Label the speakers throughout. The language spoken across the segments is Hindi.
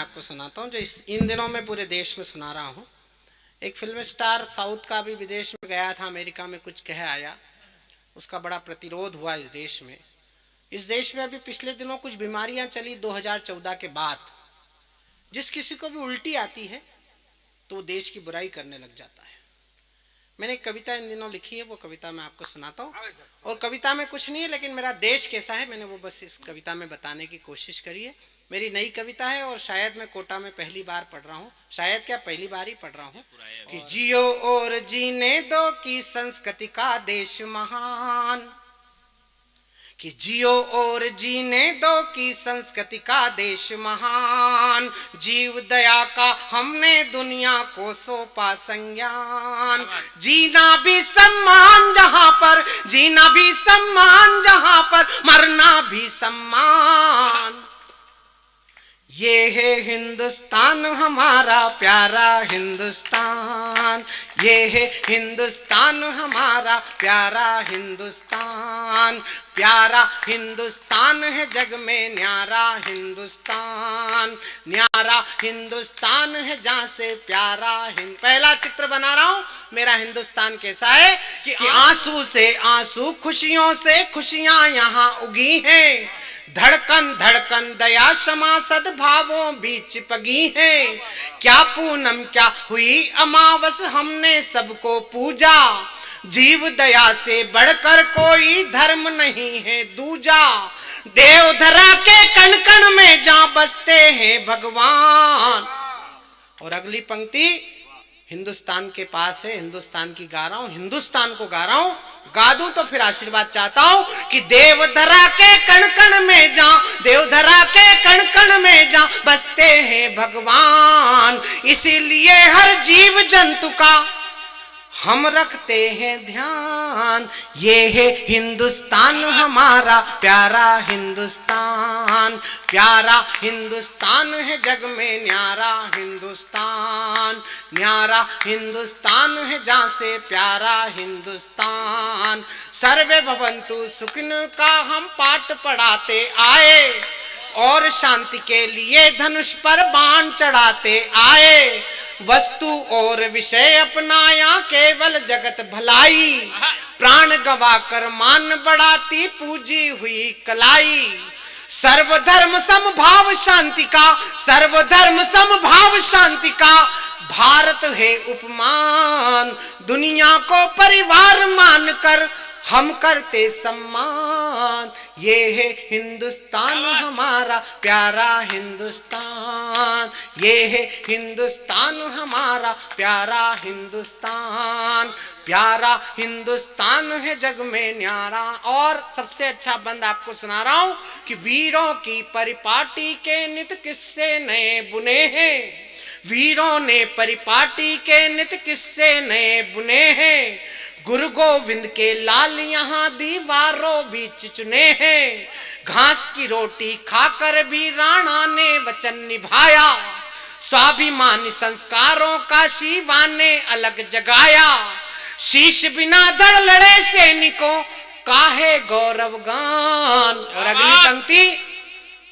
Speaker 1: आपको सुनाता हूँ जो इन दिनों में पूरे देश में सुना रहा हूँ। एक फिल्म स्टार साउथ का भी विदेश में गया था, अमेरिका में कुछ कह आया, उसका बड़ा प्रतिरोध हुआ इस देश में। इस देश में अभी पिछले दिनों कुछ बीमारियां चली 2014 के बाद। जिस किसी को भी उल्टी आती है तो वो देश की बुराई करने लग जाता है। मैंने एक कविता इन दिनों लिखी है, वो कविता मैं आपको सुनाता हूँ। और कविता में कुछ नहीं है, लेकिन मेरा देश कैसा है मैंने वो बस इस कविता में बताने की कोशिश करी है। मेरी नई कविता है और शायद मैं कोटा में पहली बार पढ़ रहा हूँ, शायद क्या पहली बार ही पढ़ रहा हूँ। कि जियो और जीने दो की संस्कृति का देश महान, कि जियो और जीने दो की संस्कृति का देश महान, जीव दया का हमने दुनिया को सौंपा संज्ञान। जीना भी सम्मान जहां पर, जीना भी सम्मान जहां पर, मरना भी सम्मान। ये है हिंदुस्तान हमारा प्यारा हिंदुस्तान, ये है हिंदुस्तान हमारा प्यारा हिंदुस्तान। प्यारा हिंदुस्तान है जग में न्यारा हिंदुस्तान, न्यारा हिंदुस्तान है जहां से प्यारा पहला चित्र बना रहा हूं मेरा हिंदुस्तान कैसा है कि आंसू से आंसू, खुशियों से खुशियां यहाँ उगी हैं। धड़कन धड़कन दया क्षमा सद्भावों बीच पगी है। क्या पूनम क्या हुई अमावस, हमने सबको पूजा। जीव दया से बढ़कर कोई धर्म नहीं है दूजा। देवधरा के कण कण में जहां बसते हैं भगवान। और अगली पंक्ति हिंदुस्तान के पास है, हिंदुस्तान की गा रहा हूं, हिंदुस्तान को गा रहा हूं। गा दूं तो फिर आशीर्वाद चाहता हूं कि देवधरा के कण कण में जहां, देवधरा के कण कण में जहां बसते हैं भगवान। इसीलिए हर जीव जंतु का हम रखते हैं ध्यान। ये है हिंदुस्तान हमारा प्यारा हिंदुस्तान, प्यारा हिंदुस्तान है जग में न्यारा हिंदुस्तान। न्यारा हिंदुस्तान है जहां से प्यारा हिंदुस्तान। सर्वे भवन्तु सुखिनो का हम पाठ पढ़ाते आए, और शांति के लिए धनुष पर बाण चढ़ाते आए। वस्तु और विषय अपनाया केवल जगत भलाई, प्राण गवाकर मान बढ़ाती पूजी हुई कलाई। सर्वधर्म समभाव शांति का, सर्वधर्म समभाव शांति का भारत है उपमान। दुनिया को परिवार मानकर हम करते सम्मान। ये है हिंदुस्तान हमारा प्यारा हिंदुस्तान, ये है हिंदुस्तान हमारा प्यारा हिंदुस्तान। प्यारा हिंदुस्तान है जग में न्यारा। और सबसे अच्छा बंद आपको सुना रहा हूं कि वीरों की परिपाटी के नित किस्से नए बुने हैं। वीरों ने परिपाटी के नित किस्से नए बुने हैं। गुरु गोविंद के लाल यहाँ दीवारों बीच चुने हैं। घास की रोटी खाकर भी राणा ने वचन निभाया। स्वाभिमानी संस्कारों का शिवा ने अलग जगाया। शीश बिना धड़ लड़े सैनिकों का है गौरव गान। और अगली पंक्ति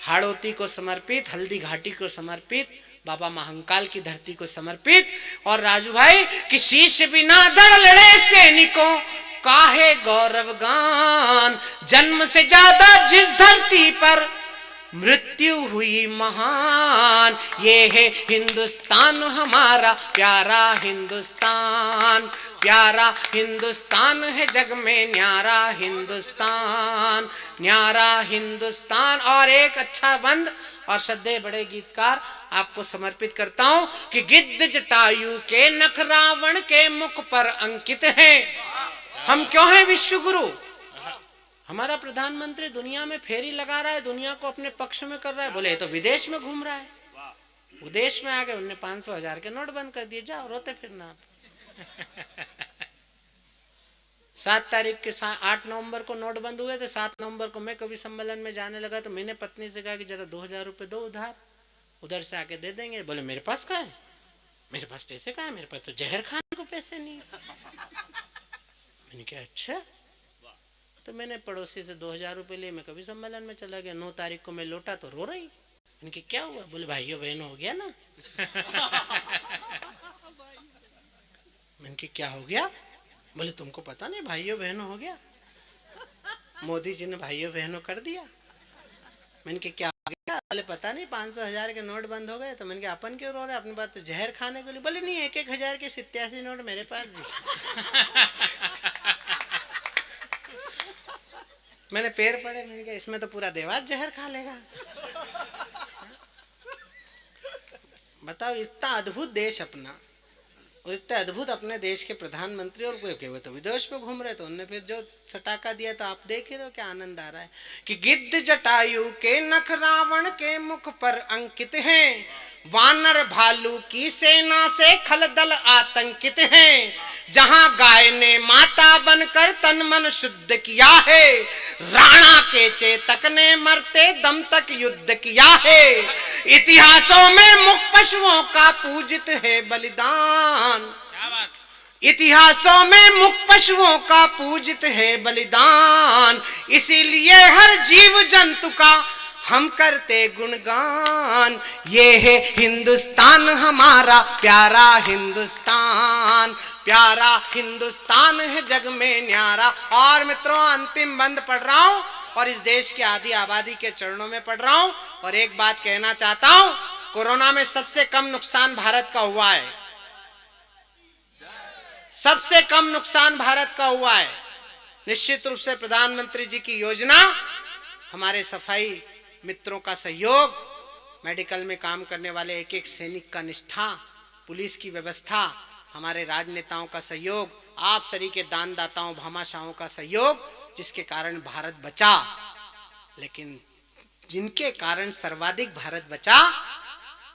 Speaker 1: हाड़ौती को समर्पित, हल्दी घाटी को समर्पित, बाबा महाकाल की धरती को समर्पित। और राजू भाई कि शीश बिना धड़ लड़े सैनिकों का है गौरव गान। जन्म से ज्यादा जिस धरती पर मृत्यु हुई महान। ये है हिंदुस्तान हमारा प्यारा हिंदुस्तान, प्यारा हिंदुस्तान है जग में न्यारा हिंदुस्तान, न्यारा हिंदुस्तान। और एक अच्छा बंद और श्रद्धेय बड़े गीतकार आपको समर्पित करता हूं कि गिद्ध जटायु के नख रावण के मुख पर अंकित हैं। हम क्यों हैं विश्व गुरु? हमारा प्रधानमंत्री दुनिया में फेरी लगा रहा है, दुनिया को अपने पक्ष में कर रहा है। बोले तो विदेश में घूम रहा है, विदेश में आके उन्होंने 500,000 के नोट बंद कर दिए। जाओ रोते फिरना आप। 7 तारीख के 8 नवंबर को नोट बंद हुए थे। 7 नवंबर को मैं कवि सम्मेलन में जाने लगा तो मैंने पत्नी से कहा कि जरा 2000 रुपये दो उधार, उधर से आके दे देंगे। बोले मेरे पास कहाँ है, मेरे पास पैसे कहाँ है, मेरे पास तो जहर खाने को पैसे नहीं। मैंने कहा अच्छा। तो मैंने पड़ोसी से 2000 रुपये लिए, मैं कवि सम्मेलन में चला गया। 9 तारीख को मैं लौटा तो रो रही। इनके क्या हुआ? बोले भाइयों बहनों हो गया ना। इनके क्या हो गया? बोले तुमको पता नहीं भाइयों बहनों हो गया, मोदी जी ने भाइयों बहनों कर दिया। मैंने कहा क्या हो गया? बोले पता नहीं 500,000 के नोट बंद हो गए। तो मैंने कहा अपन क्यों रो रहे, अपनी बात तो जहर खाने के लिए। बोले नहीं, 1-1 हज़ार के 87 नोट मेरे पास भी। मैंने पैर पड़े, मैंने कहा इसमें तो पूरा देवास जहर खा लेगा। बताओ, इतना अद्भुत देश अपना, और इतने अद्भुत अपने देश के प्रधानमंत्री, और कोई वो तो विदेश में घूम रहे। तो उन्होंने फिर जो सटाका दिया, तो आप देख ही रहे हो क्या आनंद आ रहा है कि गिद्ध जटायु के नख रावण के मुख पर अंकित हैं, वानर भालू की सेना से खलदल आतंकित हैं, जहां गाय ने माता बनकर तन मन शुद्ध किया है, राणा के चेतक ने मरते दम तक युद्ध किया है, इतिहासों में मुख पशुओं का पूजित है बलिदान, इतिहासों में मुख पशुओं का पूजित है बलिदान, इसीलिए हर जीव जंतु का हम करते गुणगान। ये है हिंदुस्तान हमारा प्यारा हिंदुस्तान, प्यारा हिंदुस्तान है जग में न्यारा। और मित्रों, अंतिम बंद पढ़ रहा हूं और इस देश की आधी आबादी के चरणों में पढ़ रहा हूं, और एक बात कहना चाहता हूं, कोरोना में सबसे कम नुकसान भारत का हुआ है, सबसे कम नुकसान भारत का हुआ है। निश्चित रूप से प्रधानमंत्री जी की योजना, हमारे सफाई मित्रों का सहयोग, मेडिकल में काम करने वाले एक एक सैनिक का निष्ठा, पुलिस की व्यवस्था, हमारे राजनेताओं का सहयोग, आप सभी के दानदाताओं भामाशाहों का सहयोग, जिसके कारण भारत बचा। लेकिन जिनके कारण सर्वाधिक भारत बचा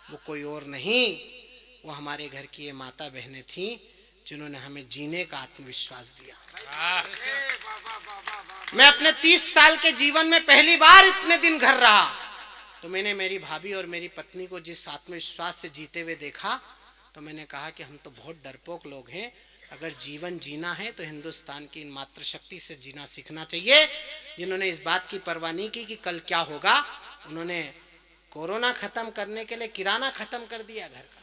Speaker 1: वो कोई और नहीं, वो हमारे घर की ये माता बहनें थीं, जिन्होंने हमें जीने का आत्मविश्वास दिया। मैं अपने 30 साल के जीवन में पहली बार इतने दिन घर रहा, तो मैंने मेरी भाभी और मेरी पत्नी को जिस आत्मविश्वास से जीते हुए देखा, तो मैंने कहा कि हम तो बहुत डरपोक लोग हैं, अगर जीवन जीना है तो हिंदुस्तान की इन मातृशक्ति से जीना सीखना चाहिए, जिन्होंने इस बात की परवाह नहीं की कि कल क्या होगा। उन्होंने कोरोना खत्म करने के लिए किराना खत्म कर दिया घर का,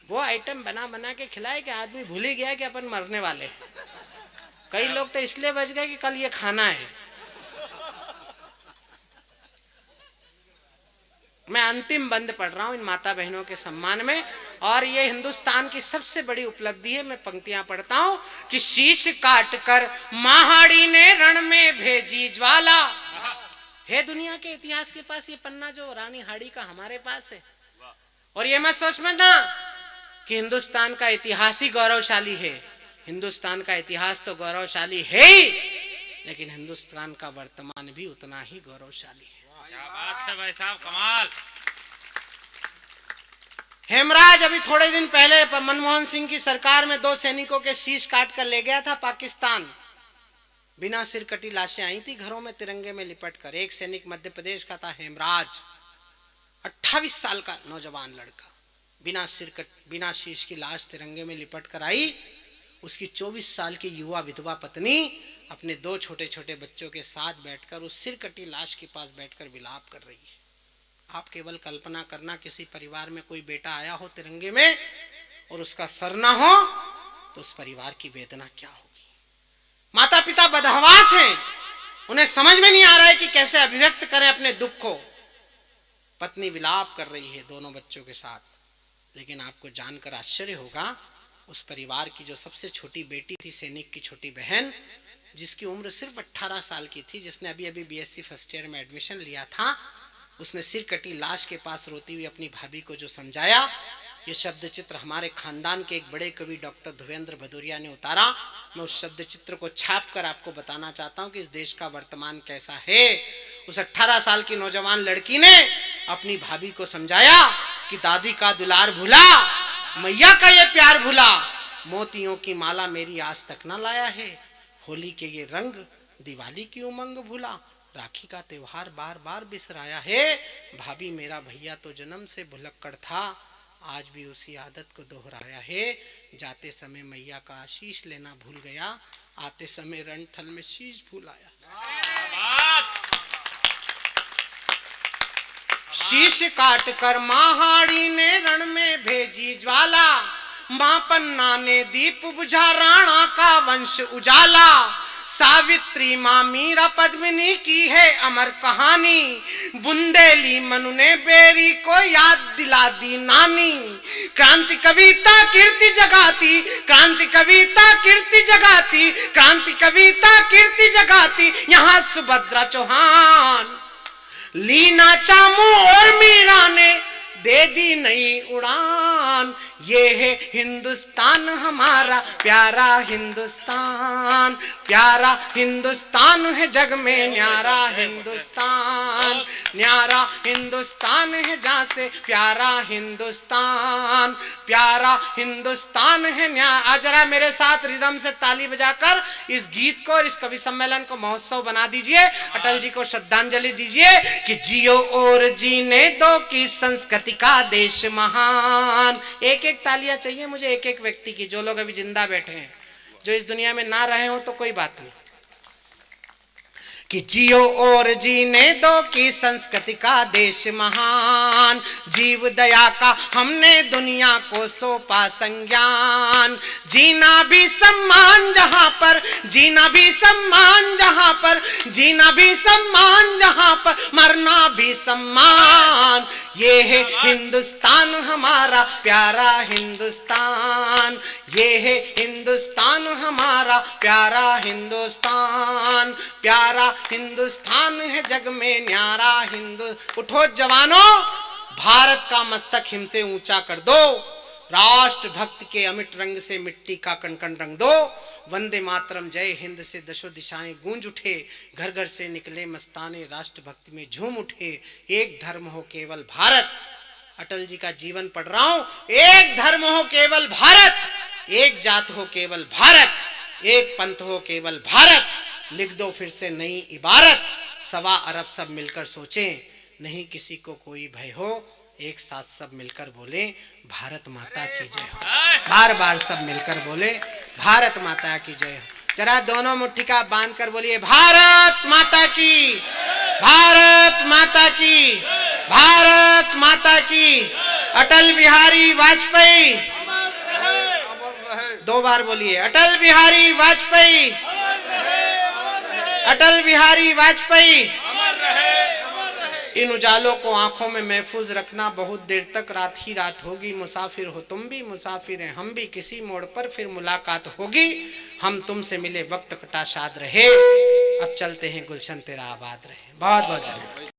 Speaker 1: वो आइटम बना बना के खिलाए कि आदमी भूल ही गया कि अपन मरने वाले। कई लोग तो इसलिए बच गए कि कल ये खाना है। मैं अंतिम बंद पढ़ रहा हूं इन माता बहनों के सम्मान में, और ये हिंदुस्तान की सबसे बड़ी उपलब्धि है। मैं पंक्तियां पढ़ता हूं कि शीश काट कर महाड़ी ने रण में भेजी ज्वाला। है दुनिया के इतिहास के पास ये पन्ना जो रानी हाड़ी का हमारे पास है। और ये मत सोचना कि हिंदुस्तान का इतिहास ही गौरवशाली है, हिंदुस्तान का इतिहास तो गौरवशाली है ही, लेकिन हिंदुस्तान का वर्तमान भी उतना ही गौरवशाली है।
Speaker 2: क्या बात है भाई साहब, कमाल।
Speaker 1: हेमराज अभी थोड़े दिन पहले मनमोहन सिंह की सरकार में 2 सैनिकों के शीश काट कर ले गया था पाकिस्तान। बिना सिर कटी लाशें आई थी घरों में तिरंगे में लिपट कर। एक सैनिक मध्य प्रदेश का था, हेमराज, 28 साल का नौजवान लड़का, बिना शीश की लाश तिरंगे में लिपट कर आई। उसकी 24 साल की युवा विधवा पत्नी अपने 2 छोटे छोटे बच्चों के साथ बैठकर उस सिर कटी लाश के पास बैठकर विलाप कर रही है। आप केवल कल्पना करना, किसी परिवार में कोई बेटा आया हो तिरंगे में और उसका सर ना हो, तो उस परिवार की वेदना क्या होगी। माता पिता बदहवास हैं, उन्हें समझ में नहीं आ रहा है कि कैसे अभिव्यक्त करें अपने दुख को। पत्नी विलाप कर रही है दोनों बच्चों के साथ, लेकिन आपको जानकर आश्चर्य होगा, उस परिवार की जो सबसे छोटी बेटी थी, सैनिक की छोटी बहन, जिसकी उम्र सिर्फ 18 साल की थी, जिसने अभी अभी बीएससी फर्स्ट ईयर में एडमिशन लिया था, उसने सिर कटी लाश के पास रोती हुई अपनी भाभी को जो समझाया, ये शब्द चित्र हमारे खानदान के एक बड़े कवि डॉक्टर धुवेंद्र भदौरिया ने उतारा। मैं उस शब्द चित्र को छाप कर आपको बताना चाहता हूं कि इस देश का वर्तमान कैसा है। उस 18 साल की नौजवान लड़की ने अपनी भाभी को समझाया कि दादी का दुलार भूला, मैया का ये प्यार भूला, मोतियों की माला मेरी आज तक ना लाया है, होली के ये रंग दिवाली की उमंग भूला, राखी का त्योहार बार बार बिसराया है। भाभी मेरा भैया तो जन्म से भुलक्कड़ था, आज भी उसी आदत को दोहराया है। जाते समय मैया का आशीष लेना भूल गया, आते समय रणथल में शीश भूल आया। शीश काट कर महाड़ी ने रण में भेजी ज्वाला, मां पन्ना ने दीप बुझा राणा का वंश उजाला। सावित्री मां मीरा पद्मिनी की है अमर कहानी, बुंदेली मनु ने बेरी को याद दिला दी नानी। क्रांति कविता कीर्ति जगाती, क्रांति कविता कीर्ति जगाती, क्रांति कविता कीर्ति जगाती, यहाँ सुभद्रा चौहान। लीना चामू और मीरा ने दे दी नई उड़ान, ये है हिंदुस्तान हमारा प्यारा हिंदुस्तान, प्यारा हिंदुस्तान है जग में न्यारा हिंदुस्तान, न्यारा हिंदुस्तान है जहाँ से प्यारा हिंदुस्तान, प्यारा हिंदुस्तान है न्यारा। जरा मेरे साथ रिदम से ताली बजाकर इस गीत को और इस कवि सम्मेलन को महोत्सव बना दीजिए। अटल जी को श्रद्धांजलि दीजिए कि जियो और जीने दो की संस्कृति का देश महान। एक एक तालियां चाहिए मुझे एक एक व्यक्ति की, जो लोग अभी जिंदा बैठे हैं, जो इस दुनिया में ना रहे हो तो कोई बात नहीं। कि जियो और जीने दो की संस्कृति का देश महान, जीव दया का हमने दुनिया को सौंपा संज्ञान। जीना भी सम्मान जहां पर, जीना भी सम्मान जहां पर, जीना भी सम्मान जहां पर, मरना भी सम्मान। ये है हिंदुस्तान हमारा प्यारा हिंदुस्तान, ये है हिंदुस्तान हमारा प्यारा हिंदुस्तान, प्यारा हिंदुस्तान है जग में न्यारा हिंदू। उठो जवानों, भारत का मस्तक हिम से ऊंचा कर दो, राष्ट्र भक्ति के अमिट रंग से मिट्टी का कण कण रंग दो। वंदे मातरम जय हिंद से दशों दिशाएं गूंज उठे, घर घर से निकले मस्ताने राष्ट्र भक्ति में झूम उठे। एक धर्म हो केवल भारत, अटल जी का जीवन पढ़ रहा हूं। एक धर्म हो केवल भारत, एक जात हो केवल भारत, एक पंथ हो केवल भारत। लिख दो फिर से नई इबारत, 1.25 अरब सब मिलकर सोचें, नहीं किसी को कोई भय हो, एक साथ सब मिलकर बोले भारत माता की जय हो। बार बार सब मिलकर बोले भारत माता की जय हो। जरा दोनों मुट्ठी का बांध कर बोलिए भारत माता की, भारत माता की, भारत माता की। अटल बिहारी वाजपेयी, 2 बार बोलिए अटल बिहारी वाजपेयी, अटल बिहारी वाजपेयी। इन उजालों को आंखों में महफूज रखना, बहुत देर तक रात ही रात होगी। मुसाफिर हो तुम भी, मुसाफिर हैं हम भी, किसी मोड़ पर फिर मुलाकात होगी। हम तुमसे मिले वक्त कटा शाद रहे, अब चलते हैं गुलशन तेरा आबाद रहे। बहुत बहुत धन्यवाद।